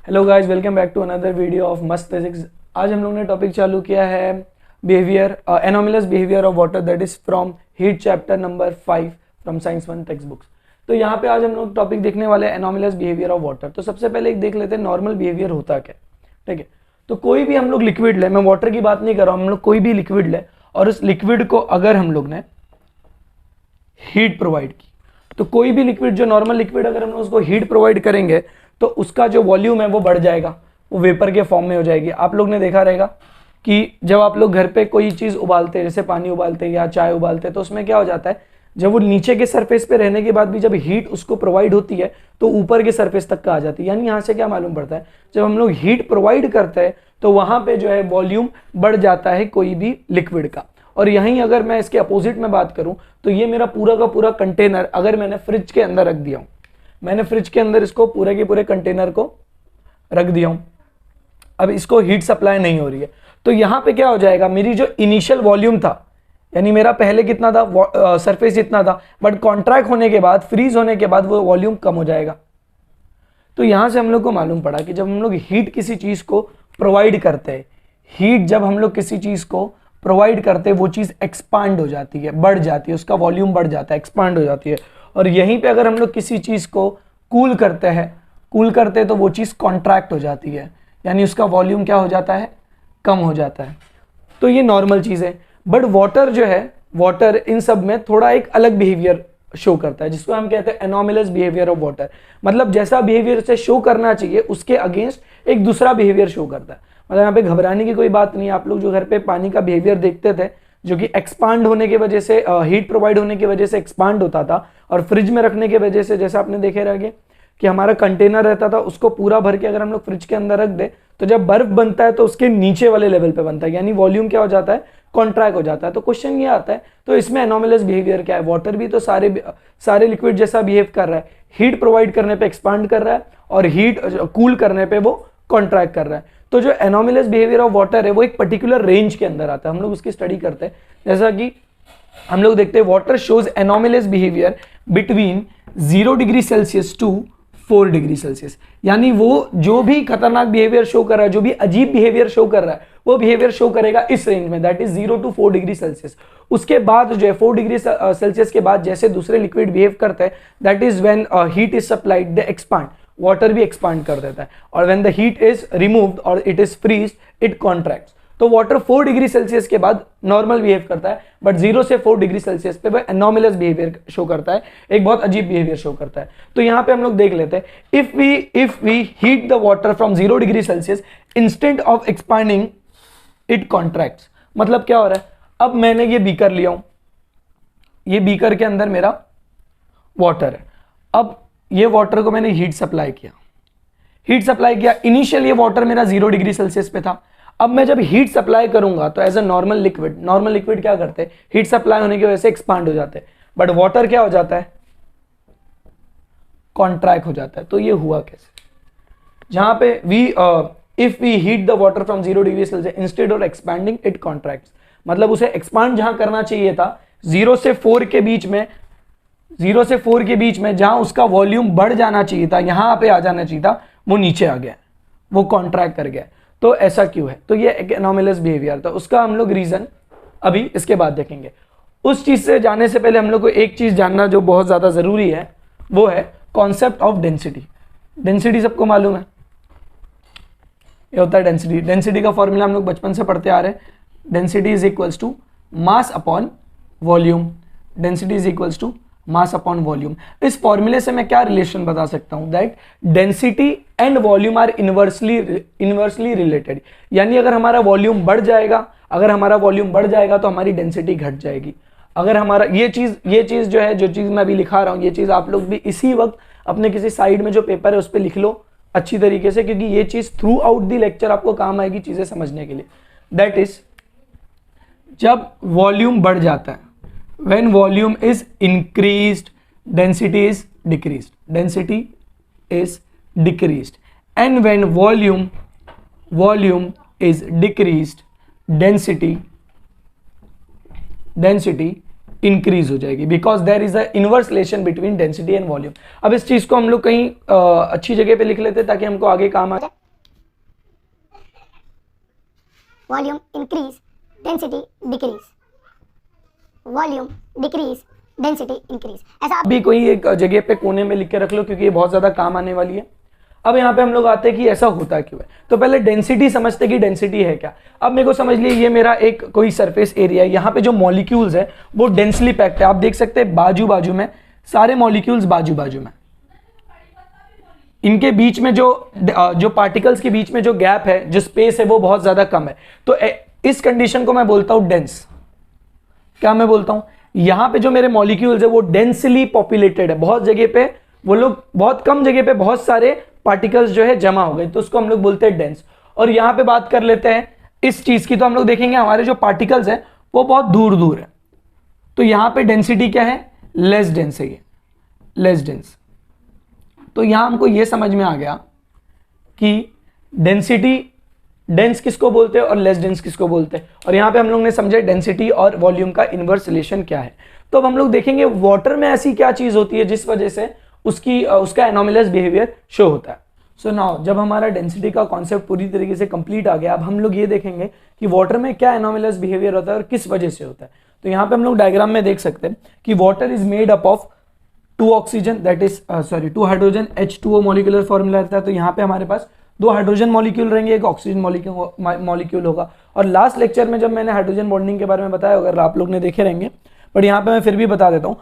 Hello guys, welcome back to another video of Mast physics. आज हम लोग ने टॉपिक चालू किया है behaviour, anomalous behaviour of water, that is from heat chapter number 5 from science 1 text books. तो यहाँ पे आज हम लोग टॉपिक देखने वाले हैं एनोमलस बिहेवियर ऑफ वाटर। तो सबसे पहले एक देख लेते हैं नॉर्मल बिहेवियर होता क्या। ठीक है, तो कोई भी हम लोग लिक्विड ले, मैं वाटर की बात नहीं कर रहा हूँ, हम लोग कोई भी लिक्विड ले और उस लिक्विड को अगर हम लोग ने हीट प्रोवाइड की, तो कोई भी लिक्विड जो नॉर्मल लिक्विड अगर हम लोग उसको हीट प्रोवाइड करेंगे तो उसका जो वॉल्यूम है वो बढ़ जाएगा, वो वेपर के फॉर्म में हो जाएगी। आप लोग ने देखा रहेगा कि जब आप लोग घर पे कोई चीज़ उबालते हैं, जैसे पानी उबालते हैं या चाय उबालते हैं, तो उसमें क्या हो जाता है, जब वो नीचे के सरफेस पे रहने के बाद भी जब हीट उसको प्रोवाइड होती है तो ऊपर के सरफेस तक का आ जाती है। यानी यहाँ से क्या मालूम पड़ता है, जब हम लोग हीट प्रोवाइड करते हैं तो वहाँ पे जो है वॉल्यूम बढ़ जाता है कोई भी लिक्विड का। और यहीं अगर मैं इसके अपोजिट में बात करूं तो ये मेरा पूरा का पूरा कंटेनर अगर मैंने फ्रिज के अंदर रख दिया हूं, मैंने फ्रिज के अंदर इसको पूरे के पूरे कंटेनर को रख दिया हूं, अब इसको हीट सप्लाई नहीं हो रही है, तो यहां पे क्या हो जाएगा, मेरी जो इनिशियल वॉल्यूम था, यानी मेरा पहले कितना था, सरफेस जितना था, बट कॉन्ट्रैक्ट होने के बाद, फ्रीज होने के बाद वो वॉल्यूम कम हो जाएगा। तो यहां से हम लोग को मालूम पड़ा कि जब हम लोग हीट किसी चीज को प्रोवाइड करते हैं, हीट जब हम लोग किसी चीज को प्रोवाइड करते हैं वो चीज़ एक्सपांड हो जाती है, बढ़ जाती है, उसका वॉल्यूम बढ़ जाता है, एक्सपांड हो जाती है। और यहीं पे अगर हम लोग किसी चीज़ को कूल करते हैं तो वो चीज़ कॉन्ट्रैक्ट हो जाती है, यानी उसका वॉल्यूम क्या हो जाता है, कम हो जाता है। तो ये नॉर्मल चीज़ है। बट वाटर जो है, वाटर इन सब में थोड़ा एक अलग बिहेवियर शो करता है, जिसको हम कहते हैं एनोमलस बिहेवियर ऑफ वाटर। मतलब जैसा बिहेवियर से शो करना चाहिए उसके अगेंस्ट एक दूसरा बिहेवियर शो करता है। मतलब यहाँ पे घबराने की कोई बात नहीं है। आप लोग जो घर पे पानी का बिहेवियर देखते थे, जो कि एक्सपांड होने की वजह से, हीट प्रोवाइड होने की वजह से एक्सपांड होता था, और फ्रिज में रखने की वजह से, जैसे आपने देखे रहेंगे कि हमारा कंटेनर रहता था, उसको पूरा भर के अगर हम लोग फ्रिज के अंदर रख दे तो जब बर्फ बनता है तो उसके नीचे वाले लेवल पे बनता है, यानी वॉल्यूम क्या हो जाता है, कॉन्ट्रैक्ट हो जाता है। तो क्वेश्चन ये आता है, तो इसमें एनोमलस बिहेवियर क्या है। वाटर भी तो सारे लिक्विड जैसा बिहेव कर रहा है, हीट प्रोवाइड करने पे एक्सपांड कर रहा है और हीट कूल करने पे वो कॉन्ट्रैक्ट कर रहा है। तो जो एनोमलस बिहेवियर ऑफ वाटर है वो एक पर्टिकुलर रेंज के अंदर आता है, हम लोग उसकी स्टडी करते हैं। जैसा कि हम लोग देखते हैं water shows anomalous behaviour between 0 degree Celsius to 4 degree Celsius. यानी वो जो भी खतरनाक बिहेवियर शो कर रहा है, जो भी अजीब बिहेवियर शो कर रहा है, वो बिहेवियर शो करेगा इस रेंज में, that is 0 to 4 degree Celsius. उसके बाद जो है 4 डिग्री सेल्सियस के बाद जैसे दूसरे लिक्विड बिहेव करते हैं, that is when heat is supplied, they expand, water भी एक्सपांड कर देता है। और when the heat is removed और it is freezed, it contracts. तो वाटर 4 डिग्री सेल्सियस के बाद नॉर्मल बिहेव करता है, बट 0 से 4 डिग्री सेल्सियस पे वो एनोमलस बिहेवियर शो करता है, एक बहुत अजीब बिहेवियर शो करता है। तो यहां पे हम लोग देख लेते हैं, if we heat the water from 0 degree Celsius, instant of expanding it contracts. मतलब क्या हो रहा है, अब मैंने ये बीकर लिया हूं, ये बीकर के अंदर मेरा वाटर है, अब ये वाटर को मैंने हीट सप्लाई किया, इनिशियल ये वाटर मेरा 0 डिग्री सेल्सियस पे था। अब मैं जब हीट सप्लाई करूंगा तो एज अ नॉर्मल लिक्विड क्या करते हैं, हीट सप्लाई होने की वजह से एक्सपांड हो जाते हैं, बट वाटर क्या हो जाता है, कॉन्ट्रैक्ट हो जाता है। तो ये हुआ कैसे, जहां पे if we heat the water from 0 degree Celsius instead of expanding it contracts. मतलब उसे एक्सपांड जहां करना चाहिए था 0 से 4 के बीच में, जहां उसका वॉल्यूम बढ़ जाना चाहिए था, यहां पे आ जाना चाहिए था, वो नीचे आ गया, वो कॉन्ट्रैक्ट कर गया। तो ऐसा क्यों है, तो ये एक एनोमलस बिहेवियर था। उसका हम लोग रीजन अभी इसके बाद देखेंगे। उस चीज से जाने से पहले हम लोग को एक चीज जानना जो बहुत ज्यादा जरूरी है, वो है कॉन्सेप्ट ऑफ डेंसिटी। डेंसिटी सबको मालूम है, ये होता है डेंसिटी। डेंसिटी का फॉर्मूला हम लोग बचपन से पढ़ते आ रहे हैं, density is equals to mass upon volume. Density is equals to mass upon volume. इस फॉर्मूले से मैं क्या रिलेशन बता सकता हूं, that density and volume are inversely related. यानी अगर हमारा वॉल्यूम बढ़ जाएगा तो हमारी डेंसिटी घट जाएगी। अगर हमारा ये चीज जो है, जो चीज मैं अभी लिखा रहा हूं, ये चीज आप लोग भी इसी वक्त अपने किसी साइड में जो पेपर है उस पर लिख लो अच्छी तरीके से, क्योंकि ये चीज थ्रू आउट द लेक्चर आपको काम आएगी चीजें समझने के लिए। दैट इज, जब वॉल्यूम बढ़ जाता है, when volume is increased, density is decreased, and when volume is decreased, density increase हो जाएगी, because there is a inverse relation between density and volume। अब इस चीज को हम लोग कहीं अच्छी जगह पे लिख लेते ताकि हमको आगे काम आए। Volume increase, density decrease, volume decrease, density increase. ऐसा आप भी कोई एक जगह पे कोने में लिख के रख लो, क्योंकि ये बहुत ज्यादा काम आने वाली है। अब यहाँ पे हम लोग आते हैं कि ऐसा होता क्यों है। तो पहले डेंसिटी समझते कि डेंसिटी है क्या। अब मेरे को समझ लिए ये मेरा एक कोई सरफेस एरिया है, यहाँ पे जो मॉलिक्यूल्स है वो डेंसली पैक्ड है। आप देख सकते हैं बाजू बाजू में सारे मॉलिक्यूल्स बाजू बाजू में, इनके बीच में जो पार्टिकल्स के बीच में जो गैप है, जो स्पेस है वो बहुत ज्यादा कम है। तो इस कंडीशन को मैं बोलता हूं डेंस। क्या मैं बोलता हूं, यहां पे जो मेरे मॉलिक्यूल्स है वो डेंसली पॉपुलेटेड है, बहुत जगह पे वो लोग, बहुत कम जगह पे बहुत सारे पार्टिकल्स जो है जमा हो गए, तो उसको हम लोग बोलते हैं डेंस। और यहां पे बात कर लेते हैं इस चीज की, तो हम लोग देखेंगे हमारे जो पार्टिकल्स है वो बहुत दूर दूर है, तो यहां पे डेंसिटी क्या है, लेस डेंस है, ये लेस डेंस। तो यहां हमको ये समझ में आ गया कि डेंसिटी, डेंस किसको बोलते हैं और लेस डेंस किसको बोलते हैं। और यहां पे हम लोग ने समझा डेंसिटी और वॉल्यूम का इनवर्स रिलेशन क्या है। तो अब हम लोग देखेंगे वाटर में ऐसी क्या चीज होती है जिस वजह से उसका एनोमलस बिहेवियर शो होता है। सो नाउ जब हमारा डेंसिटी का कॉन्सेप्ट पूरी तरीके से कंप्लीट आ गया, अब हम लोग ये देखेंगे कि वाटर में क्या एनोमलस बिहेवियर होता है और किस वजह से होता है। तो यहाँ पे हम लोग डायग्राम में देख सकते हैं कि water is made up of 2 oxygen, that is 2 hydrogen, H2O molecular formula रहता है। तो यहाँ पे हमारे पास 2 हाइड्रोजन मॉलिक्यूल रहेंगे, एक ऑक्सीजन मॉलिक्यूल होगा। और लास्ट लेक्चर में जब मैंने हाइड्रोजन बॉन्डिंग के बारे में बताया, अगर आप लोग ने देखे रहेंगे, बट यहाँ पे मैं फिर भी बता देता हूँ,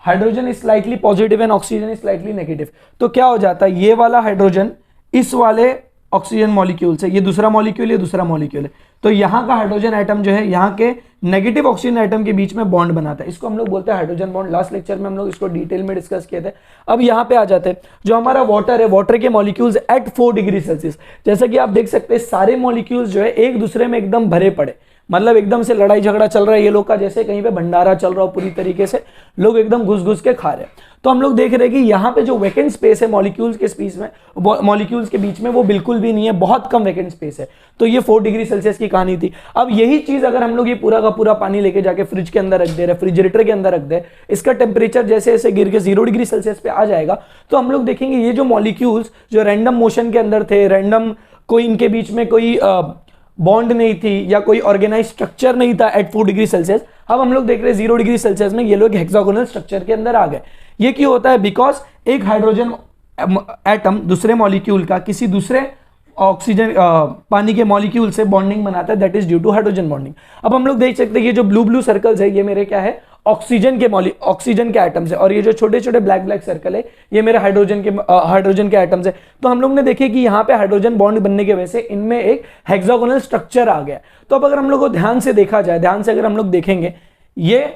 hydrogen is slightly positive and oxygen is slightly negative. तो क्या हो जाता है, ये वाला हाइड्रोजन इस वाले ऑक्सीजन मॉलिक्यूल से, ये दूसरा मॉलिक्यूल, ये दूसरा मॉलिक्यूल है, तो यहाँ का हाइड्रोजन एटम जो है यहाँ के नेगेटिव ऑक्सीजन एटम के बीच में बॉन्ड बनाता है, इसको हम लोग बोलते हैं हाइड्रोजन बॉन्ड। लास्ट लेक्चर में हम लोग इसको डिटेल में डिस्कस किए थे। अब यहाँ पे आ जाते हैं, जो हमारा वाटर है, वाटर के मॉलिक्यूल्स एट 4 डिग्री सेल्सियस, जैसा कि आप देख सकते हैं सारे मॉलिक्यूल्स जो है एक दूसरे में एकदम भरे पड़े, मतलब एकदम से लड़ाई झगड़ा चल रहा है ये लोग का, जैसे कहीं पे भंडारा चल रहा हो, पूरी तरीके से लोग एकदम घुस घुस के खा रहे हैं। तो हम लोग देख रहे हैं कि यहाँ पे जो वैकेंट स्पेस है मॉलिक्यूल्स के स्पेस में, मॉलिक्यूल्स के बीच में, वो बिल्कुल भी नहीं है, बहुत कम वैकेंट स्पेस है। तो ये 4 डिग्री सेल्सियस की कहानी थी। अब यही चीज अगर हम लोग ये पूरा का पूरा पानी लेके जाके फ्रिज के अंदर रख दे, रेफ्रिजरेटर के अंदर रख दे, इसका टेम्परेचर जैसे जैसे गिर के 0 डिग्री सेल्सियस पे आ जाएगा, तो हम लोग देखेंगे ये जो मॉलिक्यूल्स जो रैंडम मोशन के अंदर थे, रैंडम कोई इनके बीच में कोई बॉन्ड नहीं थी या कोई ऑर्गेनाइज स्ट्रक्चर नहीं था एट 4 डिग्री सेल्सियस, अब हम लोग देख रहे हैं 0 डिग्री सेल्सियस में ये लोग हेक्सागोनल स्ट्रक्चर के अंदर आ गए। ये क्यों होता है, बिकॉज एक हाइड्रोजन एटम दूसरे मॉलिक्यूल का किसी दूसरे ऑक्सीजन पानी के मॉलिक्यूल से बॉन्डिंग बनाता है, that is due to hydrogen bonding. अब हम लोग देख सकते हैं ये जो ब्लू ब्लू सर्कल्स है, ये मेरे क्या है, ऑक्सीजन के एटम्स है, और ये जो छोटे छोटे ब्लैक ब्लैक सर्कल है, ये मेरे हाइड्रोजन के एटम्स है। तो हम लोग ने देखे कि यहाँ पे हाइड्रोजन बॉन्ड बनने की वजह से इनमें एक हेक्सागोनल स्ट्रक्चर आ गया। तो अब अगर हम लोग को ध्यान से देखा जाए, ध्यान से अगर हम लोग देखेंगे, ये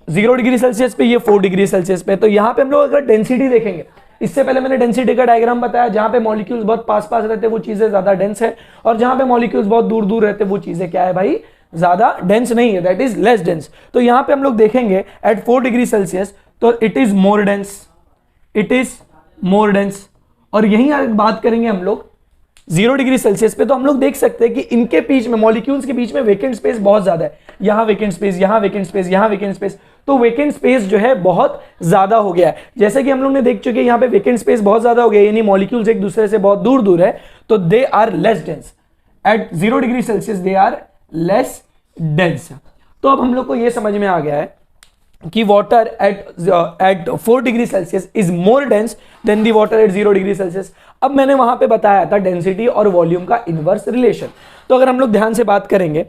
0 डिग्री सेल्सियस पे, ये 4 डिग्री सेल्सियस पे, तो यहाँ पे हम लोग अगर डेंसिटी देखेंगे, इससे पहले मैंने डेंसिटी का डायग्राम बताया, जहां पे मॉलिक्यूल्स बहुत पास पास रहते हैं वो चीजें ज्यादा डेंस है, और जहां पे मॉलिक्यूल्स बहुत दूर दूर रहते हैं वो चीजें क्या है भाई, ज्यादा डेंस नहीं है, दैट इज लेस डेंस। तो यहां पे हम लोग देखेंगे एट 4 डिग्री सेल्सियस, तो it is more dense, it is more dense. और यही बात करेंगे हम लोग 0 डिग्री सेल्सियस पे, तो हम लोग देख सकते हैं कि इनके बीच में, मॉलिक्यूल्स के बीच में वेकेंट स्पेस बहुत ज्यादा है, यहां वेकेंट स्पेस, यहां वेकेंट स्पेस, यहां वेकेंट स्पेस, तो वेकेंट स्पेस जो है बहुत ज्यादा हो गया है। जैसे कि हम लोग ने देख चुके हैं यहाँ पे वेकेंट स्पेस बहुत ज्यादा हो गया, यानी मॉलिक्यूल्स एक दूसरे से बहुत दूर दूर है, तो they are less dense at 0 degree Celsius, they are less dense. तो अब हम लोग को यह समझ में आ गया है कि water at 4 degree Celsius is more dense then the water at 0 degree Celsius. अब मैंने वहां पे बताया था डेंसिटी और वॉल्यूम का इनवर्स रिलेशन। तो अगर हम लोग ध्यान से बात करेंगे,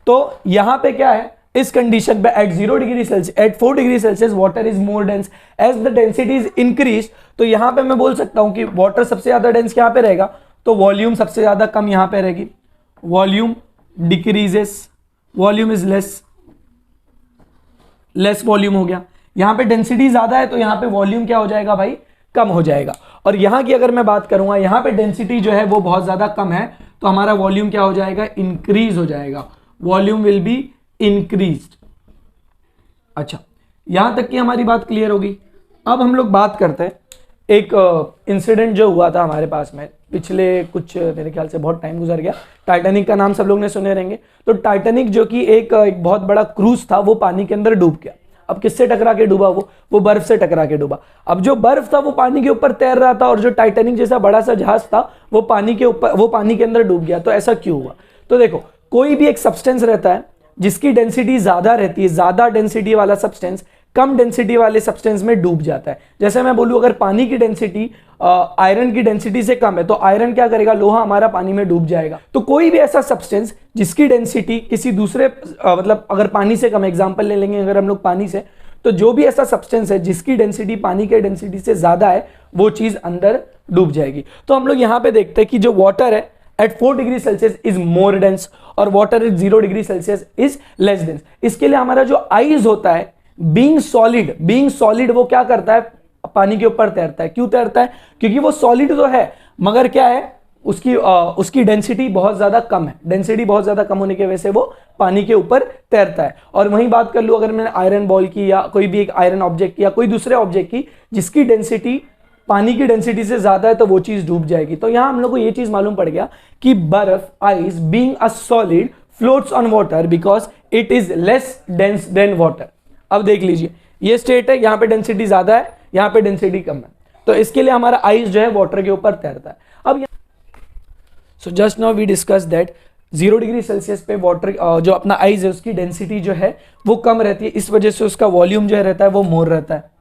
तो यहां पे क्या है, इस कंडीशन पे at 0 degree Celsius, at 4 degree Celsius water is more dense as the density is increase. तो यहां पे मैं बोल सकता हूं कि वाटर सबसे ज्यादा डेंस यहां पे रहेगा, तो वॉल्यूम सबसे ज्यादा कम यहां पे रहेगी, volume decreases, volume is less volume हो गया। यहां पे डेंसिटी ज्यादा है तो यहां पे वॉल्यूम क्या हो जाएगा भाई, कम हो जाएगा। और यहां की अगर मैं बात करूंगा, यहां पे डेंसिटी जो है वो बहुत ज्यादा कम है, तो हमारा वॉल्यूम क्या हो जाएगा, इंक्रीज हो जाएगा, वॉल्यूम विल बी इंक्रीज्ड। अच्छा, यहां तक की हमारी बात क्लियर होगी। अब हम लोग बात करते हैं एक इंसिडेंट जो हुआ था हमारे पास में पिछले कुछ, मेरे ख्याल से बहुत टाइम गुजर गया। टाइटैनिक का नाम सब लोग ने सुने रहेंगे। तो टाइटैनिक जो कि एक बहुत बड़ा क्रूज था, वो पानी के अंदर डूब गया। अब किससे टकरा के डूबा, वो बर्फ से टकरा के डूबा। अब जो बर्फ था वो पानी के ऊपर तैर रहा था, और जो टाइटैनिक जैसा बड़ा सा जहाज था वो पानी के ऊपर, वो पानी के अंदर डूब गया। तो ऐसा क्यों हुआ, तो देखो कोई भी एक सब्सटेंस रहता है जिसकी डेंसिटी ज्यादा रहती है, ज्यादा डेंसिटी वाला सब्सटेंस कम डेंसिटी वाले सब्सटेंस में डूब जाता है। जैसे मैं बोलूं अगर पानी की डेंसिटी आयरन की डेंसिटी से कम है तो आयरन क्या करेगा, लोहा हमारा पानी में डूब जाएगा। तो कोई भी ऐसा सब्सटेंस जिसकी डेंसिटी किसी दूसरे मतलब अगर पानी से कम, एग्जांपल ले लेंगे अगर हम लोग पानी से, तो जो भी ऐसा सब्सटेंस है जिसकी डेंसिटी पानी के डेंसिटी से ज्यादा है वो चीज अंदर डूब जाएगी। तो हम लोग यहां पे देखते हैं कि जो वाटर है at 4 degree Celsius is more dense और water at 0 degree Celsius is less dense. इसके लिए हमारा जो आइस होता है बीइंग सॉलिड वो क्या करता है, पानी के ऊपर तैरता है। क्यों तैरता है? क्योंकि वो सॉलिड तो है मगर क्या है, उसकी डेंसिटी बहुत ज्यादा कम है। डेंसिटी बहुत ज्यादा कम होने की वजह से वो पानी के ऊपर तैरता है। और वहीं बात कर लूं अगर मैंने आयरन बॉल की या कोई भी एक आयरन ऑब्जेक्ट की या कोई दूसरे ऑब्जेक्ट की जिसकी डेंसिटी पानी की डेंसिटी से ज्यादा है तो वो चीज डूब जाएगी। तो यहां हम लोग को ये चीज मालूम पड़ गया कि बर्फ, ice being a solid floats on water because it is less dense then water. अब देख लीजिए ये स्टेट है, यहां पे डेंसिटी ज्यादा है, यहां पे डेंसिटी कम है, तो इसके लिए हमारा आइस जो है वाटर के ऊपर तैरता है। अब so just now we discuss that 0 degree Celsius पे वाटर जो अपना आइस है उसकी डेंसिटी जो है वो कम रहती है, इस वजह से उसका वॉल्यूम जो रहता है वो मोर रहता है।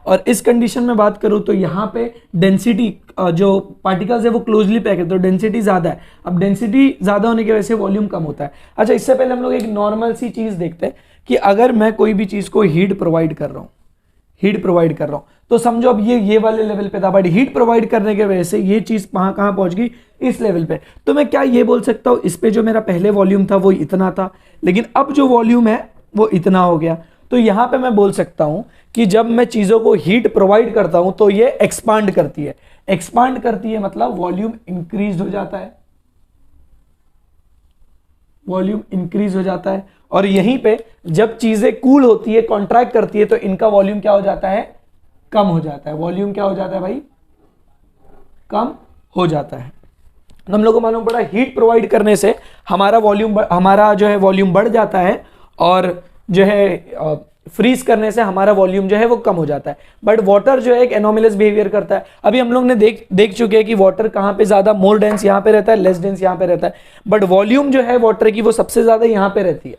और इस कंडीशन में बात करूं तो यहाँ पे डेंसिटी जो पार्टिकल्स है वो क्लोजली पैक है तो डेंसिटी ज्यादा है। अब डेंसिटी ज्यादा होने की वजह से वॉल्यूम कम होता है। अच्छा, इससे पहले हम लोग एक नॉर्मल सी चीज देखते हैं कि अगर मैं कोई भी चीज को हीट प्रोवाइड कर रहा हूं तो समझो अब ये वाले लेवल पे था, बट हीट प्रोवाइड करने की वजह से ये चीज कहां पहुंच गई, इस लेवल पे। तो मैं क्या ये बोल सकता हूं इस पे जो मेरा पहले वॉल्यूम था वो इतना था, लेकिन अब जो वॉल्यूम है वो इतना हो गया। तो यहां पे मैं बोल सकता हूं कि जब मैं चीजों को हीट प्रोवाइड करता हूं तो ये एक्सपांड करती है मतलब वॉल्यूम इंक्रीज हो जाता है। और यहीं पे जब चीजें कूल होती है, कॉन्ट्रैक्ट करती है, तो इनका वॉल्यूम क्या हो जाता है, कम हो जाता है। वॉल्यूम क्या हो जाता है भाई, कम हो जाता है। तो हम लोग को मालूम पड़ा हीट प्रोवाइड करने से हमारा जो है वॉल्यूम बढ़ जाता है और जो है फ्रीज करने से हमारा वॉल्यूम जो है वो कम हो जाता है। बट वाटर जो है एक एनोमलस बिहेवियर करता है। अभी हम लोग ने देख चुके हैं कि वाटर कहां पे ज्यादा मोर डेंस यहां पे रहता है, लेस डेंस यहां पे रहता है, बट वॉल्यूम जो है वाटर की वो सबसे ज्यादा यहां पे रहती है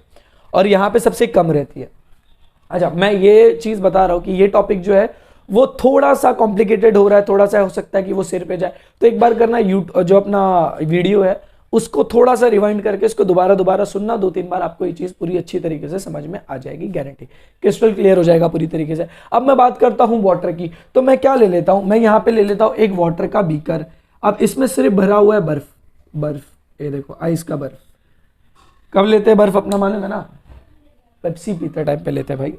और यहां पे सबसे कम रहती है। अच्छा, मैं ये चीज बता रहा हूं कि ये टॉपिक जो है वो थोड़ा सा कॉम्प्लिकेटेड हो रहा है, थोड़ा सा हो सकता है कि वो सिर पे जाए, तो एक बार करना जो अपना वीडियो है उसको थोड़ा सा रिवाइंड करके इसको दोबारा सुनना, 2-3 बार, आपको ये चीज पूरी अच्छी तरीके से समझ में आ जाएगी, गारंटी, क्रिस्टल क्लियर हो जाएगा पूरी तरीके से। अब मैं बात करता हूं वाटर की, तो मैं क्या ले लेता हूं, मैं यहां पे ले लेता हूं एक वाटर का बीकर। अब इसमें सिर्फ भरा हुआ है बर्फ, ये देखो आइस का बर्फ। कब लेते हैं बर्फ अपना मालूम है ना, पेप्सी पीते टाइम पे लेते हैं भाई,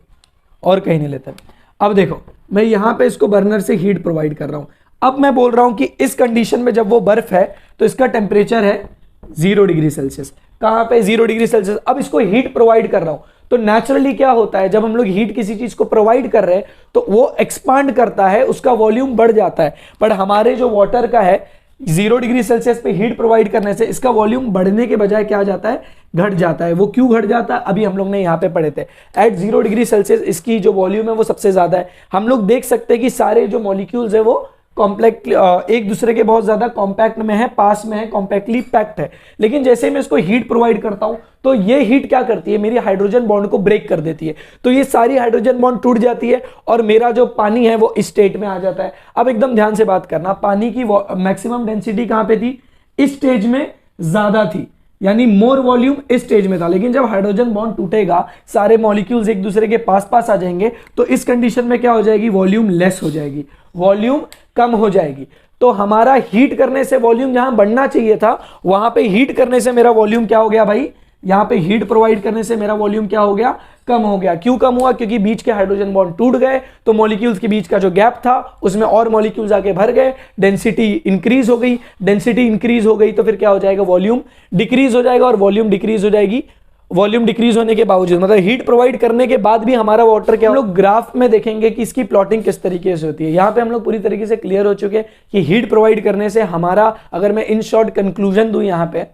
और कहीं नहीं लेते। अब देखो मैं यहां पे इसको बर्नर से हीट प्रोवाइड कर रहा हूं। अब मैं बोल रहा हूं कि इस कंडीशन में जब वो बर्फ है तो इसका टेम्परेचर है 0 डिग्री सेल्सियस। कहां पे 0 डिग्री सेल्सियस। अब इसको हीट प्रोवाइड कर रहा हूं तो नेचुरली क्या होता है, जब हम लोग हीट किसी चीज को प्रोवाइड कर रहे हैं तो वो एक्सपांड करता है, उसका वॉल्यूम बढ़ जाता है। पर हमारे जो वाटर का है 0 डिग्री सेल्सियस पे हीट प्रोवाइड करने से इसका वॉल्यूम बढ़ने के बजाय क्या जाता है, घट जाता है। वो क्यों घट जाता है, अभी हम लोग ने यहां पे पढ़े थे। एट 0 डिग्री सेल्सियस इसकी जो वॉल्यूम है वो सबसे ज्यादा है। हम लोग देख सकते हैं कि सारे जो मॉलिक्यूल्स है वो कॉम्प्लेक्ट एक दूसरे के बहुत ज्यादा कॉम्पैक्ट में है, पास में है, कॉम्पैक्टली पैक्ड है। लेकिन जैसे मैं इसको हीट प्रोवाइड करता हूं तो ये हीट क्या करती है, मेरी हाइड्रोजन बॉन्ड को ब्रेक कर देती है। तो ये सारी हाइड्रोजन बॉन्ड टूट जाती है और मेरा जो पानी है वो इस स्टेट में आ जाता है। अब एकदम ध्यान से बात करना, पानी की मैक्सिमम डेंसिटी कहां पे थी, इस स्टेज में ज्यादा थी, यानी मोर वॉल्यूम इस स्टेज में था। लेकिन जब हाइड्रोजन बॉन्ड टूटेगा, सारे मॉलिक्यूल्स एक दूसरे के पास आ जाएंगे, तो इस कंडीशन में क्या हो जाएगी, वॉल्यूम लेस हो जाएगी, वॉल्यूम कम हो जाएगी। तो हमारा हीट करने से वॉल्यूम जहां बढ़ना चाहिए था वहां पे हीट करने से मेरा वॉल्यूम क्या हो गया भाई, यहां पे हीट प्रोवाइड करने से मेरा वॉल्यूम क्या हो गया, कम हो गया। क्यों कम हुआ, क्योंकि बीच के हाइड्रोजन बॉन्ड टूट गए तो मॉलिक्यूल्स के बीच का जो गैप था उसमें और मॉलिक्यूल्स आके भर गए, डेंसिटी इंक्रीज हो गई। डेंसिटी इंक्रीज हो गई तो फिर क्या हो जाएगा, वॉल्यूम डिक्रीज हो जाएगा, और वॉल्यूम डिक्रीज हो जाएगी। वॉल्यूम डिक्रीज होने के बावजूद, मतलब हीट प्रोवाइड करने के बाद भी हमारा वाटर क्या, हम लोग ग्राफ में देखेंगे कि इसकी प्लॉटिंग किस तरीके से होती है। यहां पे हम लोग पूरी तरीके से क्लियर हो चुके हैं कि हीट प्रोवाइड करने से हमारा, अगर मैं इन शॉर्ट कंक्लूजन दूं, यहां पे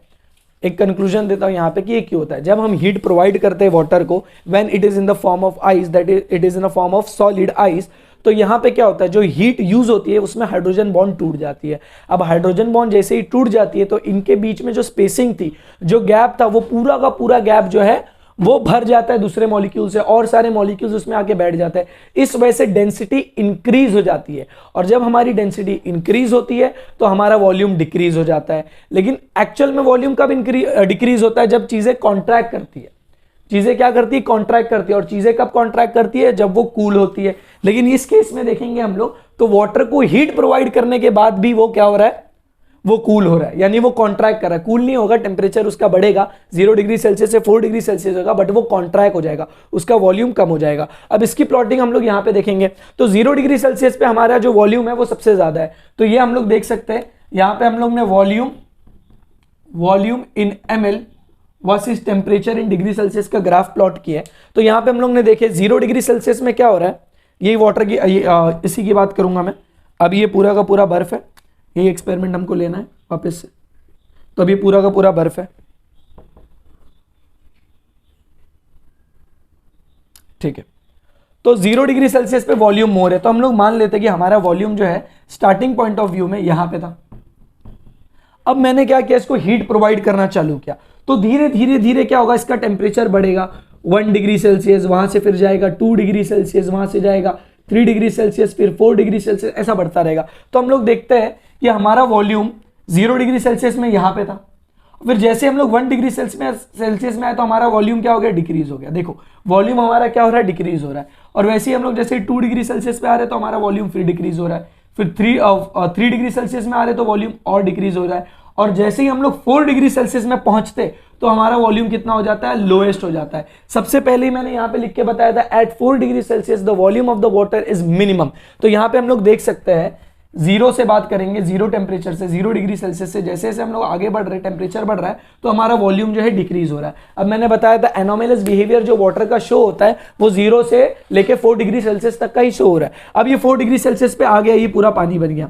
एक कंक्लूजन देता हूं यहां पे कि ये क्यों होता है। जब हम हीट प्रोवाइड करते हैं वाटर को, when it is in the form of ice, that it is in the form of solid ice, तो यहाँ पे क्या होता है, जो हीट यूज होती है उसमें हाइड्रोजन बॉन्ड टूट जाती है। अब हाइड्रोजन बॉन्ड जैसे ही टूट जाती है तो इनके बीच में जो स्पेसिंग थी, जो गैप था, वो पूरा का पूरा गैप जो है वो भर जाता है दूसरे मॉलिक्यूल से और सारे मॉलिक्यूल्स उसमें आके बैठ जाते हैं। इस वजह से डेंसिटी इंक्रीज हो जाती है, और जब हमारी डेंसिटी इंक्रीज होती है तो हमारा वॉल्यूम डिक्रीज हो जाता है। लेकिन एक्चुअल में वॉल्यूम कब डिक्रीज होता है, जब चीजें कॉन्ट्रैक्ट करती है। चीजें क्या करती है, कॉन्ट्रैक्ट करती है। और चीजें कब कॉन्ट्रैक्ट करती है, जब वो कूल होती है। लेकिन इस केस में देखेंगे हम लोग तो वाटर को हीट प्रोवाइड करने के बाद भी वो क्या हो रहा है, वो कूल हो रहा है, यानी वो कॉन्ट्रैक्ट कर रहा है। कूल नहीं होगा, टेम्परेचर उसका बढ़ेगा, 0 डिग्री सेल्सियस से 4 डिग्री सेल्सियस होगा, बट वो कॉन्ट्रैक्ट हो जाएगा, उसका वॉल्यूम कम हो जाएगा। अब इसकी प्लॉटिंग हम लोग यहाँ पे देखेंगे तो 0 डिग्री सेल्सियस पे हमारा जो वॉल्यूम है वो सबसे ज्यादा है। तो ये हम लोग देख सकते हैं, यहाँ पे हम लोग ने volume in ml versus temperature in degree Celsius का ग्राफ प्लॉट किया है। तो यहाँ पे हम लोग ने देखे 0 डिग्री सेल्सियस में क्या हो रहा है, यही वाटर की इसी की बात करूंगा मैं। अब ये पूरा का पूरा बर्फ है, यही एक्सपेरिमेंट हमको लेना है वापस से। तो अभी पूरा का पूरा बर्फ है, ठीक है। तो 0 डिग्री सेल्सियस पे वॉल्यूम मोर है, तो हम लोग मान लेते हैं कि हमारा वॉल्यूम जो है स्टार्टिंग पॉइंट ऑफ व्यू में यहां पे था। अब मैंने क्या किया, इसको हीट प्रोवाइड करना चालू किया, तो धीरे धीरे धीरे क्या होगा, इसका टेम्परेचर बढ़ेगा। 1 डिग्री सेल्सियस, वहां से फिर जाएगा 2 डिग्री सेल्सियस, वहां से जाएगा 3 डिग्री सेल्सियस, फिर 4 डिग्री सेल्सियस, ऐसा बढ़ता रहेगा। तो हम लोग देखते हैं कि हमारा वॉल्यूम 0 डिग्री सेल्सियस में यहां पे था, फिर जैसे हम लोग 1 डिग्री सेल्सियस में आए तो हमारा वॉल्यूम क्या हो गया, डिक्रीज हो गया। देखो वॉल्यूम हमारा क्या हो रहा है, डिक्रीज हो रहा है। और वैसे ही हम लोग जैसे 2 डिग्री सेल्सियस पे आ रहे हैं तो हमारा वॉल्यूम फिर डिक्रीज हो रहा है, फिर 3 डिग्री सेल्सियस में आ रहे तो वॉल्यूम और डिक्रीज हो रहा है, और जैसे ही हम लोग 4 डिग्री सेल्सियस में पहुंचते तो हमारा वॉल्यूम कितना हो जाता है, लोएस्ट हो जाता है। सबसे पहले ही मैंने यहां पे लिख के बताया था at 4 degree Celsius the volume of the water is minimum. तो यहां पे हम लोग देख सकते हैं, 0 से बात करेंगे, 0 टेम्परेचर से, 0 डिग्री सेल्सियस से जैसे जैसे हम लोग आगे बढ़ रहे हैं, टेम्परेचर बढ़ रहा है तो हमारा वॉल्यूम जो है डिक्रीज हो रहा है। अब मैंने बताया था एनोमलस बिहेवियर जो वाटर का शो होता है वो 0 से लेके 4 डिग्री सेल्सियस तक का ही शो हो रहा है। अब ये 4 डिग्री सेल्सियस पे आ गया, ये पूरा पानी बन गया,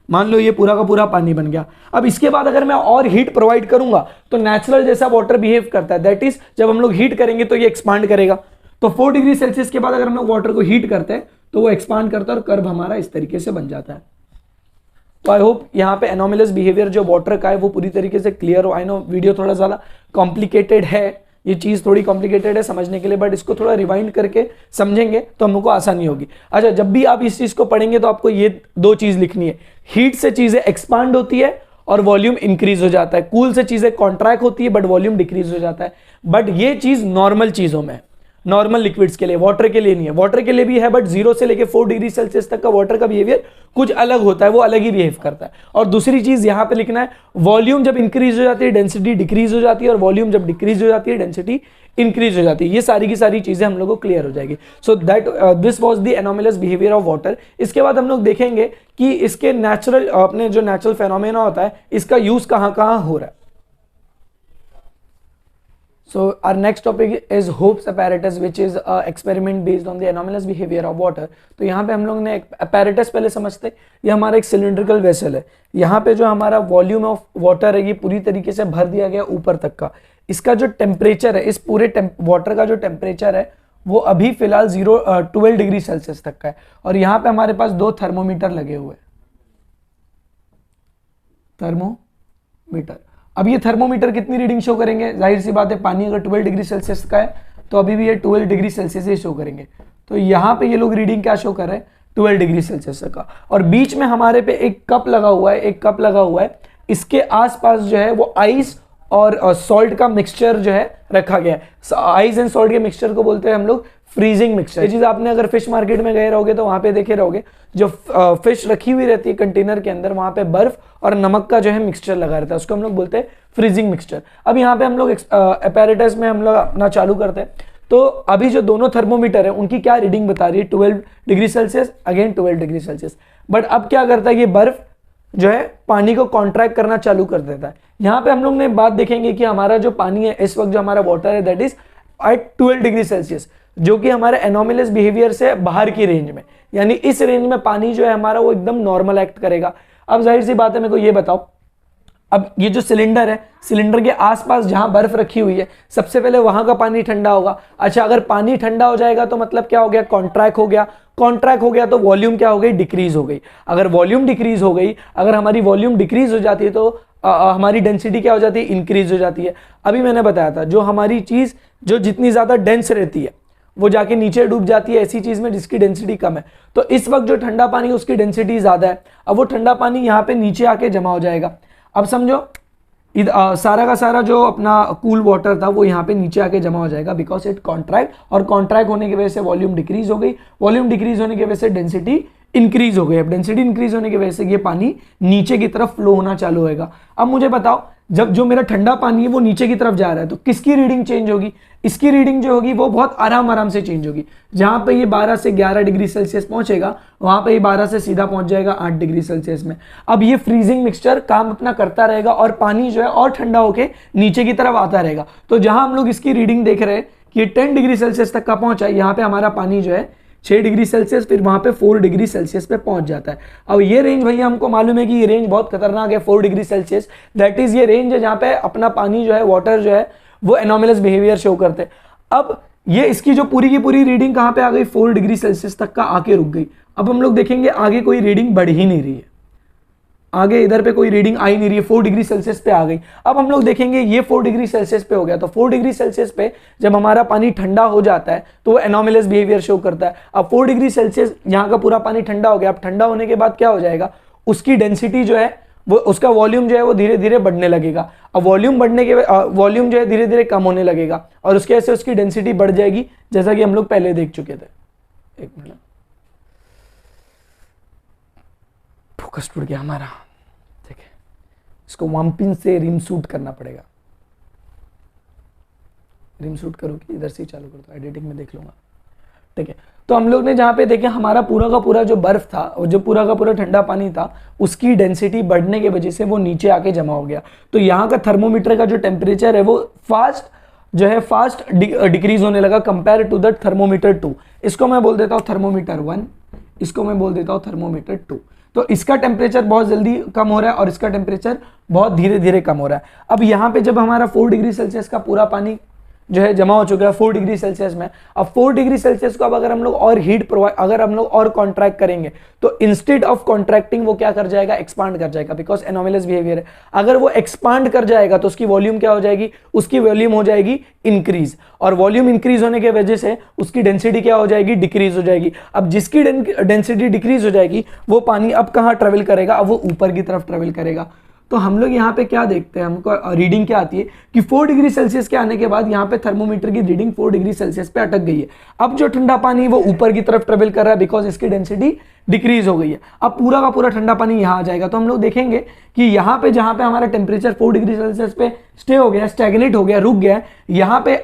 मान लो ये पूरा का पूरा पानी बन गया। अब इसके बाद अगर मैं और हीट प्रोवाइड करूंगा तो नेचुरल जैसा वाटर बिहेव करता है, दैट इज जब हम लोग हीट करेंगे तो ये एक्सपांड करेगा। तो 4 डिग्री सेल्सियस के बाद अगर हम लोग वाटर को हीट करते हैं तो वो एक्सपांड करता है और कर्व हमारा इस तरीके से बन जाता है। तो आई होप यहाँ पे एनोमलस बिहेवियर जो वाटर का है वो पूरी तरीके से क्लियर हो। आई नो वीडियो थोड़ा ज्यादा कॉम्प्लिकेटेड है, ये चीज थोड़ी कॉम्प्लिकेटेड है समझने के लिए, बट इसको थोड़ा रिवाइंड करके समझेंगे तो हमको आसानी होगी। अच्छा, जब भी आप इस चीज को पढ़ेंगे तो आपको ये 2 चीज लिखनी है, हीट से चीजें एक्सपांड होती है और वॉल्यूम इंक्रीज हो जाता है, कूल से चीजें कॉन्ट्रैक्ट होती है बट वॉल्यूम डिक्रीज हो जाता है। बट ये चीज नॉर्मल चीजों में, नॉर्मल लिक्विड्स के लिए, वाटर के लिए नहीं है। वाटर के लिए भी है बट 0 से लेके 4 डिग्री सेल्सियस तक का वाटर का बिहेवियर कुछ अलग होता है, वो अलग ही बिहेव करता है। और दूसरी चीज यहां पे लिखना है, वॉल्यूम जब इंक्रीज हो जाती है डेंसिटी डिक्रीज हो जाती है, और वॉल्यूम जब डिक्रीज हो जाती है डेंसिटी इंक्रीज हो जाती है। ये सारी की सारी चीजें हम लोग को क्लियर हो जाएगी। So that this was the anomalous behaviour of water. इसके बाद हम लोग देखेंगे कि इसके नेचुरल, अपने जो नेचुरल फेनोमेना होता है, इसका यूज कहां कहां हो रहा है। So our next topic is Hope's apparatus, which is a experiment based on the anomalous behavior of water. तो यहाँ पे हम लोग ने एक apparatus पहले समझते, ये हमारा एक cylindrical vessel है। यहाँ पे जो हमारा वॉल्यूम ऑफ वाटर है ये पूरी तरीके से भर दिया गया ऊपर तक का। इसका जो टेम्परेचर है, इस पूरे वाटर का जो टेम्परेचर है वो अभी फिलहाल 12 डिग्री सेल्सियस तक का है। और यहाँ पे हमारे पास 2 थर्मोमीटर लगे हुए, थर्मोमीटर। अब ये थर्मोमीटर कितनी रीडिंग शो करेंगे, जाहिर सी बात है पानी अगर 12 डिग्री सेल्सियस का है तो अभी भी ये 12 डिग्री सेल्सियस ही शो करेंगे। तो यहाँ पे ये लोग रीडिंग क्या शो कर रहे हैं, 12 डिग्री सेल्सियस का। और बीच में हमारे पे एक कप लगा हुआ है, एक कप लगा हुआ है, इसके आसपास जो है वो आइस और सॉल्ट का मिक्सचर जो है रखा गया है। आइस एंड सॉल्ट के मिक्सचर को बोलते हैं हम लोग फ्रीजिंग मिक्सचर। ये चीज आपने अगर फिश मार्केट में गए रहोगे तो वहां पे देखे रहोगे, जो फिश रखी हुई रहती है कंटेनर के अंदर, वहां पे बर्फ और नमक का जो है मिक्सचर लगा रहता है, उसको हम लोग बोलते हैं फ्रीजिंग मिक्सचर। अब यहाँ पे हम लोग अपैरेटस में हम लोग अपना चालू करते हैं। तो अभी जो दोनों थर्मोमीटर है उनकी क्या रीडिंग बता रही है, 12 degree Celsius, again 12 degree Celsius. But अब क्या करता है, ये बर्फ जो है पानी को कॉन्ट्रैक्ट करना चालू कर देता है। यहाँ पे हम लोग ने बात देखेंगे कि हमारा जो पानी है इस वक्त, जो हमारा वाटर है, that is at 12 degree Celsius, जो कि हमारे एनोमलस बिहेवियर से बाहर की रेंज में, यानी इस रेंज में पानी जो है हमारा वो एकदम नॉर्मल एक्ट करेगा। अब जाहिर सी बात है, मेरे को ये बताओ, अब ये जो सिलेंडर है, सिलेंडर के आसपास जहां बर्फ रखी हुई है, सबसे पहले वहां का पानी ठंडा होगा। अच्छा, अगर पानी ठंडा हो जाएगा तो मतलब क्या हो गया, कॉन्ट्रैक्ट हो गया, कॉन्ट्रैक्ट हो गया तो वॉल्यूम क्या हो गई, डिक्रीज हो गई। अगर वॉल्यूम डिक्रीज हो गई, अगर हमारी वॉल्यूम डिक्रीज हो जाती है तो हमारी डेंसिटी क्या हो जाती है, इंक्रीज हो जाती है। अभी मैंने बताया था जो हमारी चीज जो जितनी ज्यादा डेंस रहती है वो जाके नीचे डूब जाती है ऐसी चीज में जिसकी डेंसिटी कम है। तो इस वक्त जो ठंडा पानी है उसकी डेंसिटी ज्यादा है, अब वो ठंडा पानी यहाँ पे नीचे आके जमा हो जाएगा। अब समझो सारा का सारा जो अपना कूल वाटर था वो यहाँ पे नीचे आके जमा हो जाएगा बिकॉज इट कॉन्ट्रैक्ट, और कॉन्ट्रैक्ट होने की वजह से वॉल्यूम डिक्रीज हो गई, वॉल्यूम डिक्रीज होने की वजह से डेंसिटी इंक्रीज हो गई। अब डेंसिटी इंक्रीज होने की वजह से ये पानी नीचे की तरफ फ्लो होना चालू होगा। अब मुझे बताओ जब जो मेरा ठंडा पानी है वो नीचे की तरफ जा रहा है तो किसकी रीडिंग चेंज होगी, इसकी रीडिंग जो होगी वो बहुत आराम से चेंज होगी। जहां पे ये 12 से 11 डिग्री सेल्सियस पहुंचेगा वहां पे ये 12 से सीधा पहुंच जाएगा 8 डिग्री सेल्सियस में। अब ये फ्रीजिंग मिक्सचर काम अपना करता रहेगा और पानी जो है और ठंडा होके नीचे की तरफ आता रहेगा। तो जहां हम लोग इसकी रीडिंग देख रहे हैं कि ये 10 डिग्री सेल्सियस तक का पहुंचा, यहाँ पे हमारा पानी जो है 6 डिग्री सेल्सियस, फिर वहां पे 4 डिग्री सेल्सियस पे पहुंच जाता है। अब ये रेंज भैया हमको मालूम है कि ये रेंज बहुत खतरनाक है, 4 डिग्री सेल्सियस, दैट इज ये रेंज है जहां पे अपना पानी जो है, वाटर जो है वो एनोमलस बिहेवियर शो करते हैं। अब ये इसकी जो पूरी की पूरी रीडिंग कहां पे आ गई, 4 डिग्री सेल्सियस तक का आके रुक गई। अब हम लोग देखेंगे आगे कोई रीडिंग बढ़ ही नहीं रही है, आगे इधर पे कोई रीडिंग आ ही नहीं रही है, 4 डिग्री सेल्सियस पे आ गई। अब हम लोग देखेंगे ये 4 डिग्री सेल्सियस पे हो गया, तो 4 डिग्री सेल्सियस पे जब हमारा पानी ठंडा हो जाता है तो वो एनोमलस बिहेवियर शो करता है। अब 4 डिग्री सेल्सियस यहाँ का पूरा पानी ठंडा हो गया। अब ठंडा होने के बाद क्या हो जाएगा, उसकी डेंसिटी जो है वो, उसका वॉल्यूम जो है वो धीरे धीरे बढ़ने लगेगा। अब वॉल्यूम बढ़ने के वॉल्यूम जो है धीरे धीरे कम होने लगेगा और उसके वजह से उसकी डेंसिटी बढ़ जाएगी, जैसा कि हम लोग पहले देख चुके थे। एक मिनट, फोकस टूट गया हमारा, ठीक है, इसको वाम्पिन से रिम शूट करना पड़ेगा। रिम शूट करो कि इधर से ही चालू कर दो, एडिटिंग में देख लूंगा, ठीक है। तो हम लोग ने जहां पे देखे हमारा पूरा का पूरा जो बर्फ था और जो पूरा का पूरा ठंडा पानी था उसकी डेंसिटी बढ़ने की वजह से वो नीचे आके जमा हो गया। तो यहाँ का थर्मोमीटर का जो टेम्परेचर है वो फास्ट डिक्रीज होने लगा कंपेयर टू द थर्मोमीटर 2। इसको मैं बोल देता हूँ थर्मोमीटर 1, इसको मैं बोल देता हूँ थर्मोमीटर 2। तो इसका टेम्परेचर बहुत जल्दी कम हो रहा है और इसका टेम्परेचर बहुत धीरे धीरे कम हो रहा है। अब यहाँ पे जब हमारा 4 डिग्री सेल्सियस का पूरा पानी जो है जमा हो चुका है 4 डिग्री सेल्सियस में, अब 4 डिग्री सेल्सियस को अब अगर हम लोग और हीट प्रोवाइड, अगर हम लोग और कॉन्ट्रैक्ट करेंगे तो इंस्टेड ऑफ कॉन्ट्रैक्टिंग वो क्या कर जाएगा, एक्सपांड कर जाएगा, बिकॉज एनोमलस बिहेवियर है। अगर वो एक्सपांड कर जाएगा तो उसकी वॉल्यूम क्या हो जाएगी, उसकी वॉल्यूम हो जाएगी इंक्रीज, और वॉल्यूम इंक्रीज होने की वजह से उसकी डेंसिटी क्या हो जाएगी, डिक्रीज हो जाएगी। अब जिसकी डेंसिटी डिक्रीज हो जाएगी वो पानी अब कहाँ ट्रेवल करेगा, अब वो ऊपर की तरफ ट्रेवल करेगा। तो हम लोग यहाँ पे क्या देखते हैं, हमको रीडिंग क्या आती है कि 4 डिग्री सेल्सियस के आने के बाद यहाँ पे थर्मोमीटर की रीडिंग 4 डिग्री सेल्सियस पे अटक गई है। अब जो ठंडा पानी वो ऊपर की तरफ ट्रेवल कर रहा है बिकॉज इसकी डेंसिटी डिक्रीज हो गई है। अब पूरा का पूरा ठंडा पानी यहाँ आ जाएगा। तो हम लोग देखेंगे कि यहाँ पे जहाँ पे हमारा टेम्परेचर 4 डिग्री सेल्सियस पे स्टे हो गया, स्टैग्नेट हो गया, रुक गया, यहाँ पे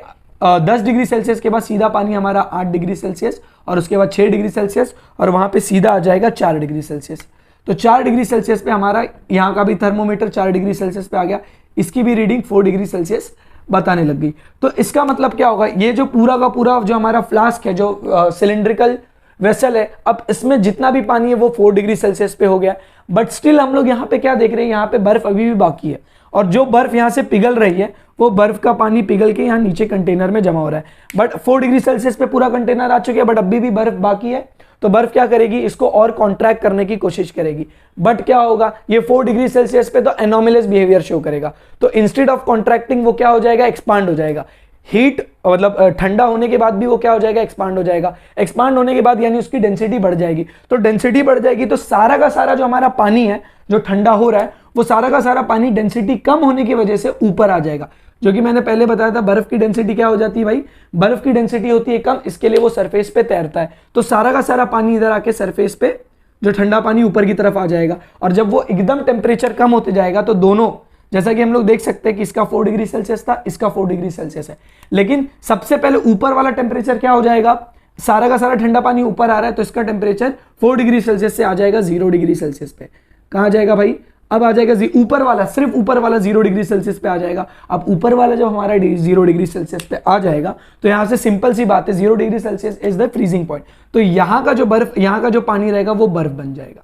10 डिग्री सेल्सियस के बाद सीधा पानी हमारा 8 डिग्री सेल्सियस और उसके बाद 6 डिग्री सेल्सियस और वहां पे सीधा आ जाएगा 4 डिग्री सेल्सियस। तो 4 डिग्री सेल्सियस पे हमारा यहाँ का भी थर्मोमीटर 4 डिग्री सेल्सियस पे आ गया, इसकी भी रीडिंग 4 डिग्री सेल्सियस बताने लग गई। तो इसका मतलब क्या होगा, ये जो पूरा का पूरा जो हमारा फ्लास्क है, जो सिलिंड्रिकल वेसल है, अब इसमें जितना भी पानी है वो 4 डिग्री सेल्सियस पे हो गया। बट स्टिल हम लोग यहाँ पे क्या देख रहे हैं, यहाँ पे बर्फ अभी भी बाकी है और जो बर्फ यहाँ से पिघल रही है वो बर्फ का पानी पिघल के यहाँ नीचे कंटेनर में जमा हो रहा है। बट 4 डिग्री सेल्सियस पे पूरा कंटेनर आ चुके हैं, बट अभी भी बर्फ बाकी है। तो बर्फ क्या करेगी, इसको और कॉन्ट्रैक्ट करने की कोशिश करेगी। बट क्या होगा, ये 4 डिग्री सेल्सियस पे तो एनोमलस बिहेवियर शो करेगा। तो इंस्टेड ऑफ कॉन्ट्रैक्टिंग वो क्या हो जाएगा, एक्सपांड हो जाएगा। हीट मतलब ठंडा होने के बाद भी वो क्या हो जाएगा, एक्सपांड हो जाएगा। एक्सपांड होने के बाद यानी उसकी डेंसिटी बढ़ जाएगी। तो डेंसिटी बढ़ जाएगी तो सारा का सारा जो हमारा पानी है जो ठंडा हो रहा है वो सारा का सारा पानी डेंसिटी कम होने की वजह से ऊपर आ जाएगा। जो कि मैंने पहले बताया था, बर्फ की डेंसिटी क्या हो जाती है भाई, बर्फ की डेंसिटी होती है कम, इसके लिए वो सरफेस पे तैरता है। तो सारा का सारा पानी इधर आके सरफेस पे जो ठंडा पानी ऊपर की तरफ आ जाएगा। और जब वो एकदम टेम्परेचर कम होते जाएगा तो दोनों, जैसा कि हम लोग देख सकते हैं कि इसका 4 डिग्री सेल्सियस था, इसका 4 डिग्री सेल्सियस है, लेकिन सबसे पहले ऊपर वाला टेम्परेचर क्या हो जाएगा, सारा का सारा ठंडा पानी ऊपर आ रहा है तो इसका टेम्परेचर 4 डिग्री सेल्सियस से आ जाएगा 0 डिग्री सेल्सियस पे। कहाँ जाएगा भाई, अब आ जाएगा ऊपर वाला, सिर्फ ऊपर वाला 0 डिग्री सेल्सियस पे आ जाएगा। अब ऊपर वाला जब हमारा 0 डिग्री सेल्सियस पे आ जाएगा तो यहाँ से सिंपल सी बात है, 0 degree Celsius is the freezing point. तो यहाँ का जो बर्फ, यहाँ का जो पानी रहेगा वो बर्फ बन जाएगा,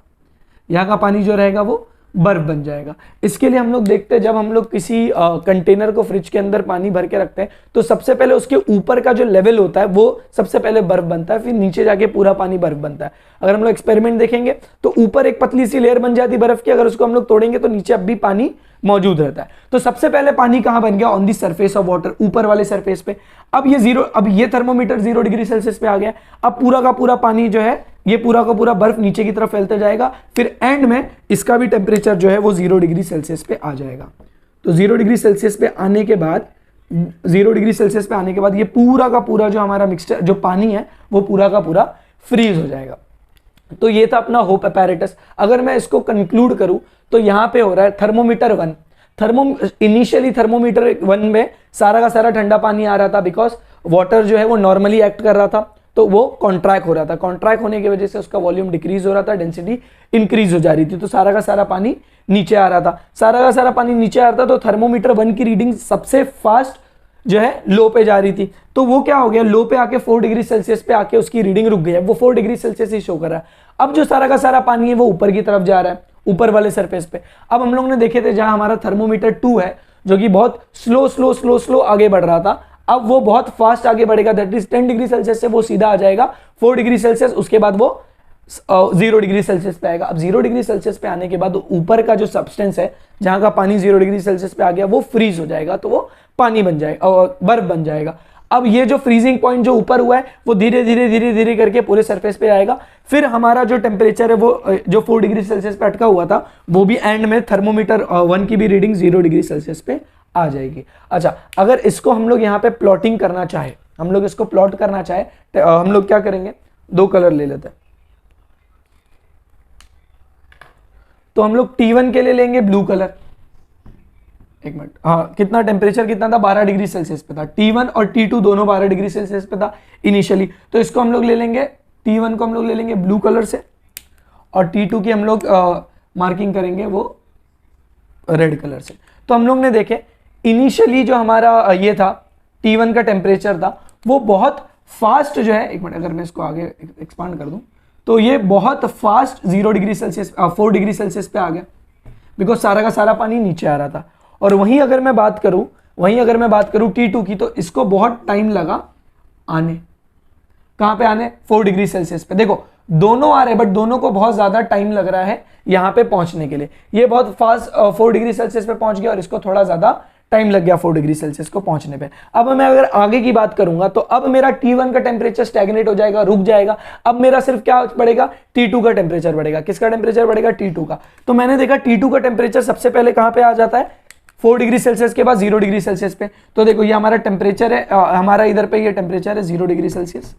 यहाँ का पानी जो रहेगा वो बर्फ बन जाएगा। इसके लिए हम लोग देखते हैं, जब हम लोग किसी कंटेनर को फ्रिज के अंदर पानी भर के रखते हैं तो सबसे पहले उसके ऊपर का जो लेवल होता है वो सबसे पहले बर्फ बनता है, फिर नीचे जाके पूरा पानी बर्फ बनता है। अगर हम लोग एक्सपेरिमेंट देखेंगे तो ऊपर एक पतली सी लेयर बन जाती है बर्फ की, अगर उसको हम लोग तोड़ेंगे तो नीचे अब भी पानी मौजूद रहता है। तो सबसे पहले पानी कहां बन गया? On the surface of water, ऊपर वाले सरफेस पे। अब ये थर्मोमीटर 0 डिग्री सेल्सियस पे आ गया। अब पूरा का पूरा पानी जो है, ये पूरा का पूरा बर्फ नीचे की तरफ फैलता जाएगा, फिर एंड में इसका भी टेम्परेचर जो है वो 0 डिग्री सेल्सियस पे आ जाएगा। तो 0 डिग्री सेल्सियस पे आने के बाद 0 डिग्री सेल्सियस पे आने के बाद ये पूरा का पूरा जो हमारा मिक्सचर जो पानी है वो पूरा का पूरा फ्रीज हो जाएगा। तो ये था अपना होप अपैरेटस। अगर मैं इसको कंक्लूड करूं तो यहां पे हो रहा है थर्मोमीटर 1। इनिशियली थर्मोमीटर 1 में सारा का सारा ठंडा पानी आ रहा था, बिकॉज वाटर जो है वो नॉर्मली एक्ट कर रहा था, तो वो कॉन्ट्रैक्ट हो रहा था। कॉन्ट्रैक्ट होने की वजह से उसका वॉल्यूम डिक्रीज हो रहा था, डेंसिटी इंक्रीज हो जा रही थी, तो सारा का सारा पानी नीचे आ रहा था। सारा का सारा पानी नीचे आ रहा था तो थर्मोमीटर 1 की रीडिंग सबसे फास्ट जो है लो पे जा रही थी। तो वो क्या हो गया, लो पे आके 4 डिग्री सेल्सियस पे आके उसकी रीडिंग रुक गई है, वो 4 डिग्री सेल्सियस ही शो कर रहा है। अब जो सारा का सारा पानी है वो ऊपर की तरफ जा रहा है, ऊपर वाले सरफेस पे। अब हम लोग ने देखे थे जहां हमारा थर्मोमीटर 2 है जो कि बहुत स्लो आगे बढ़ रहा था, अब वो बहुत फास्ट आगे बढ़ेगा, दैट इज 10 डिग्री सेल्सियस से वो सीधा आ जाएगा 4 डिग्री सेल्सियस, उसके बाद वो 0 डिग्री सेल्सियस पे आएगा। अब 0 डिग्री सेल्सियस पे आने के बाद ऊपर का जो सब्सटेंस है जहां का पानी 0 डिग्री सेल्सियस पे आ गया वो फ्रीज हो जाएगा, तो वो पानी बन जाएगा और बर्फ बन जाएगा। अब ये जो फ्रीजिंग पॉइंट जो ऊपर हुआ है वो धीरे धीरे करके पूरे सरफेस पे आएगा। फिर हमारा जो टेम्परेचर है वो जो 4 डिग्री सेल्सियस पे अटका हुआ था वो भी एंड में थर्मोमीटर 1 की भी रीडिंग 0 डिग्री सेल्सियस पे आ जाएगी। अच्छा, अगर इसको हम लोग यहाँ पे प्लॉटिंग करना चाहे, हम लोग इसको प्लॉट करना चाहे तो हम लोग क्या करेंगे, 2 कलर ले लेते हैं। तो हम लोग T1 के लिए लेंगे ब्लू कलर। एक मिनट, हाँ, कितना टेम्परेचर कितना था? 12 डिग्री सेल्सियस पे था। T1 और T2 दोनों 12 डिग्री सेल्सियस पे था इनिशियली। तो इसको हम लोग ले लेंगे, T1 को हम लोग ले लेंगे ब्लू कलर से और T2 की हम लोग मार्किंग करेंगे वो रेड कलर से। तो हम लोग ने देखे इनिशियली जो हमारा ये था T1 का टेम्परेचर था वो बहुत फास्ट जो है, एक मिनट अगर मैं इसको आगे एक्सपांड कर दूं तो ये बहुत fast 0 degree Celsius 4 degree Celsius पे आ गया, बिकॉज सारा का सारा पानी नीचे आ रहा था। और वहीं अगर मैं बात करूं T2 की, तो इसको बहुत टाइम लगा आने, कहां पे आने? 4 डिग्री सेल्सियस पे। देखो दोनों आ रहे हैं बट दोनों को बहुत ज्यादा टाइम लग रहा है यहां पे पहुंचने के लिए। ये बहुत फास्ट 4 डिग्री सेल्सियस पे पहुंच गया और इसको थोड़ा ज्यादा टाइम लग गया 4 डिग्री सेल्सियस को पहुंचने पे। अब मैं अगर आगे की बात करूंगा तो अब मेरा T1 का टेम्परेचर स्टैग्नेट हो जाएगा, रुक जाएगा। अब मेरा सिर्फ क्या बढ़ेगा? T2 का टेम्परेचर बढ़ेगा। किसका टेम्परेचर बढ़ेगा? T2 का। तो मैंने देखा T2 का टेम्परेचर सबसे पहले कहां पे आ जाता है? 4 डिग्री सेल्सियस के बाद 0 डिग्री सेल्सियस पे। तो देखो ये हमारा टेम्परेचर है, हमारा इधर पे ये टेम्परेचर है 0 डिग्री सेल्सियस।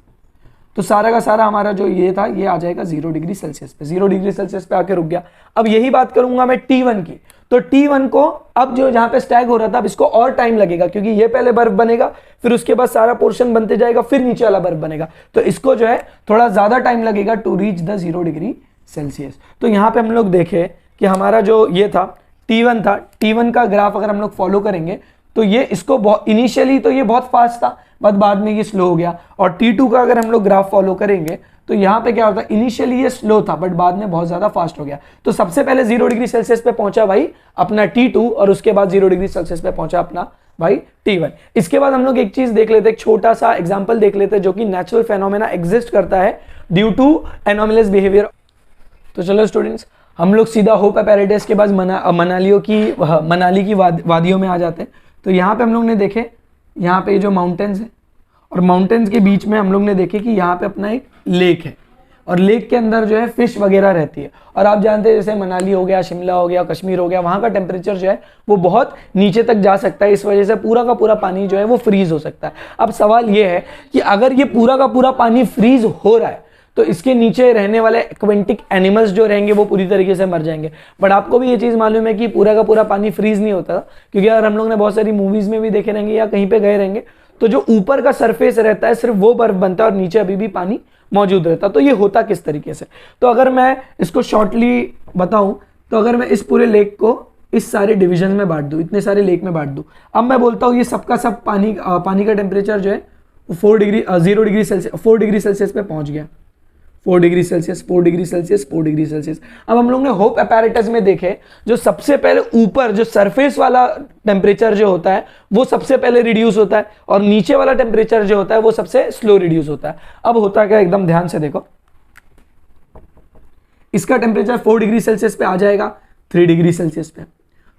तो सारा का सारा हमारा जो ये था ये आ जाएगा 0 डिग्री सेल्सियस पे। 0 डिग्री सेल्सियस पे आके रुक गया। अब यही बात करूंगा मैं T1 की, तो T1 को अब जो जहां पे स्टैग हो रहा था अब इसको और टाइम लगेगा, क्योंकि ये पहले बर्फ बनेगा, फिर उसके बाद सारा पोर्शन बनते जाएगा, फिर नीचे वाला बर्फ बनेगा। तो इसको जो है थोड़ा ज्यादा टाइम लगेगा to reach the 0 degree Celsius. तो यहाँ पे हम लोग देखे कि हमारा जो ये था T1 था, T1 का ग्राफ अगर हम लोग फॉलो करेंगे तो ये इसको इनिशियली तो ये बहुत फास्ट था, बट बाद में ये स्लो हो गया। और T2 का अगर हम लोग ग्राफ फॉलो करेंगे तो यहाँ पे क्या होता है, इनिशियली ये स्लो था बट बाद में बहुत ज्यादा फास्ट हो गया। तो सबसे पहले 0 डिग्री सेल्सियस पे पहुंचा भाई अपना T2 और उसके बाद 0 डिग्री सेल्सियस पे पहुंचा अपना भाई T1। इसके बाद हम लोग एक चीज देख लेते हैं, एक छोटा सा एग्जाम्पल देख लेते हैं जो कि नेचुरल फेनोमेना एग्जिस्ट करता है ड्यू टू एनोमलस बिहेवियर। तो चलो स्टूडेंट्स, हम लोग सीधा होप अपैरेटस के बाद मनाली की वादियों में आ जाते हैं। तो यहाँ पे हम लोग ने देखे, यहाँ पे जो माउंटेन्स है और माउंटेन्स के बीच में हम लोग ने देखे कि यहाँ पे अपना एक लेक है और लेक के अंदर जो है फिश वगैरह रहती है। और आप जानते हैं जैसे मनाली हो गया, शिमला हो गया, कश्मीर हो गया, वहाँ का टेम्परेचर जो है वो बहुत नीचे तक जा सकता है, इस वजह से पूरा का पूरा पानी जो है वो फ्रीज हो सकता है। अब सवाल ये है कि अगर ये पूरा का पूरा पानी फ्रीज हो रहा है तो इसके नीचे रहने वाले एक्वेंटिक एनिमल्स जो रहेंगे वो पूरी तरीके से मर जाएंगे। बट आपको भी ये चीज मालूम है कि पूरा का पूरा पानी फ्रीज नहीं होता, क्योंकि अगर हम लोग ने बहुत सारी मूवीज में भी देखे रहेंगे या कहीं पे गए रहेंगे तो जो ऊपर का सरफेस रहता है सिर्फ वो बर्फ बनता है और नीचे अभी भी पानी मौजूद रहता है। तो ये होता किस तरीके से, तो अगर मैं इसको शॉर्टली बताऊं तो अगर मैं इस पूरे लेक को इस सारे डिविजन में बांट दूं, इतने सारे लेक में बांट दूं, अब मैं बोलता हूं ये सबका सब पानी का टेम्परेचर जो है 4 डिग्री सेल्सियस पे पहुंच गया। 4 degree Celsius, 4 degree Celsius, 4 degree Celsius. अब हम लोग ने होप अपैरेटस में देखे, जो सबसे पहले ऊपर जो सरफेस वाला टेम्परेचर जो होता है वो सबसे पहले रिड्यूस होता है, और नीचे वाला टेम्परेचर जो होता है वो सबसे स्लो रिड्यूस होता है। अब होता क्या, एकदम ध्यान से देखो, इसका टेम्परेचर 4 डिग्री सेल्सियस पे आ जाएगा 3 डिग्री सेल्सियस पे,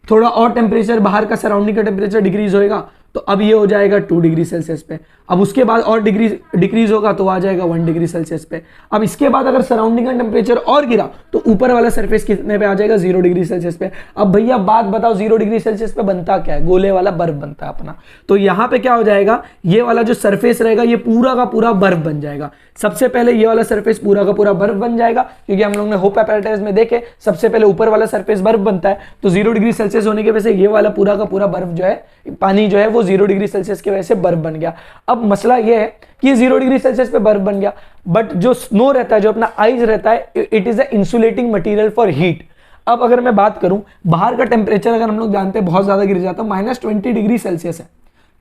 थोड़ा और टेम्परेचर बाहर का सराउंडिंग का टेम्परेचर डिक्रीज होएगा तो अब ये हो जाएगा 2 डिग्री सेल्सियस पे। अब उसके बाद और डिक्रीज होगा तो आ जाएगा 1 डिग्री सेल्सियस पे। अब इसके बाद अगर सराउंडिंग का टेम्परेचर और गिरा तो ऊपर वाला सरफेस कितने पे आ जाएगा, 0 डिग्री सेल्सियस पे। अब भैया बात बताओ, 0 डिग्री सेल्सियस पे बनता क्या है, गोले वाला बर्फ बनता है अपना। तो यहाँ पे क्या हो जाएगा, ये वाला जो सरफेस रहेगा ये पूरा का पूरा बर्फ बन जाएगा। सबसे पहले ये वाला सरफेस पूरा का पूरा बर्फ बन जाएगा, क्योंकि हम लोग ने होप अपैरेटस में देखे सबसे पहले ऊपर वाला सरफेस बर्फ बनता है। तो 0 डिग्री सेल्सियस होने की वजह से ये वाला पूरा का पूरा बर्फ जो है, पानी जो है वो 0 डिग्री सेल्सियस की वजह से बर्फ बन गया। अब मसला ये है कि 0 डिग्री सेल्सियस पे बर्फ बन गया, बट जो स्नो रहता है, जो अपना आइस रहता है, it is a insulating material for heat. अब अगर मैं बात करूं, बाहर का टेम्परेचर अगर हम लोग जानते हैं बहुत ज्यादा गिर जाता है, -20 डिग्री सेल्सियस है।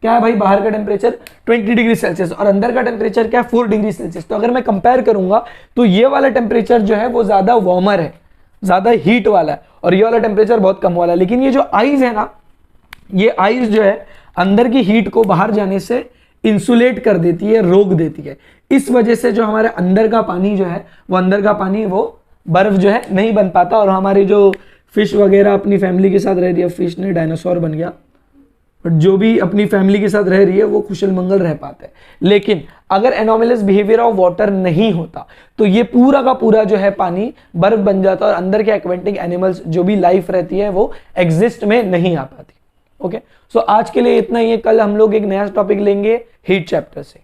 क्या है भाई, बाहर का टेम्परेचर 20 डिग्री सेल्सियस और अंदर का टेम्परेचर क्या है, 4 डिग्री सेल्सियस। तो अगर मैं कंपेयर करूंगा तो ये वाला टेम्परेचर जो है वो ज्यादा वार्मर है, ज्यादा हीट वाला है, और ये वाला टेम्परेचर बहुत कम वाला है। लेकिन ये जो आइस है ना, ये आइस जो है अंदर की हीट को बाहर जाने से इंसुलेट कर देती है, रोक देती है। इस वजह से जो हमारे अंदर का पानी जो है वो अंदर का पानी वो बर्फ जो है नहीं बन पाता, और हमारी जो फिश वगैरह अपनी फैमिली के साथ रह रही है, फिश ने डायनासोर बन गया, बट जो भी अपनी फैमिली के साथ रह रही है वो कुशल मंगल रह पाते हैं। लेकिन अगर एनोमलस बिहेवियर ऑफ वाटर नहीं होता तो ये पूरा का पूरा जो है पानी बर्फ बन जाता और अंदर के एक्वेटिक एनिमल्स जो भी लाइफ रहती है वो एग्जिस्ट में नहीं आ पाती। ओके, सो आज के लिए इतना ही है। कल हम लोग एक नया टॉपिक लेंगे हीट चैप्टर से।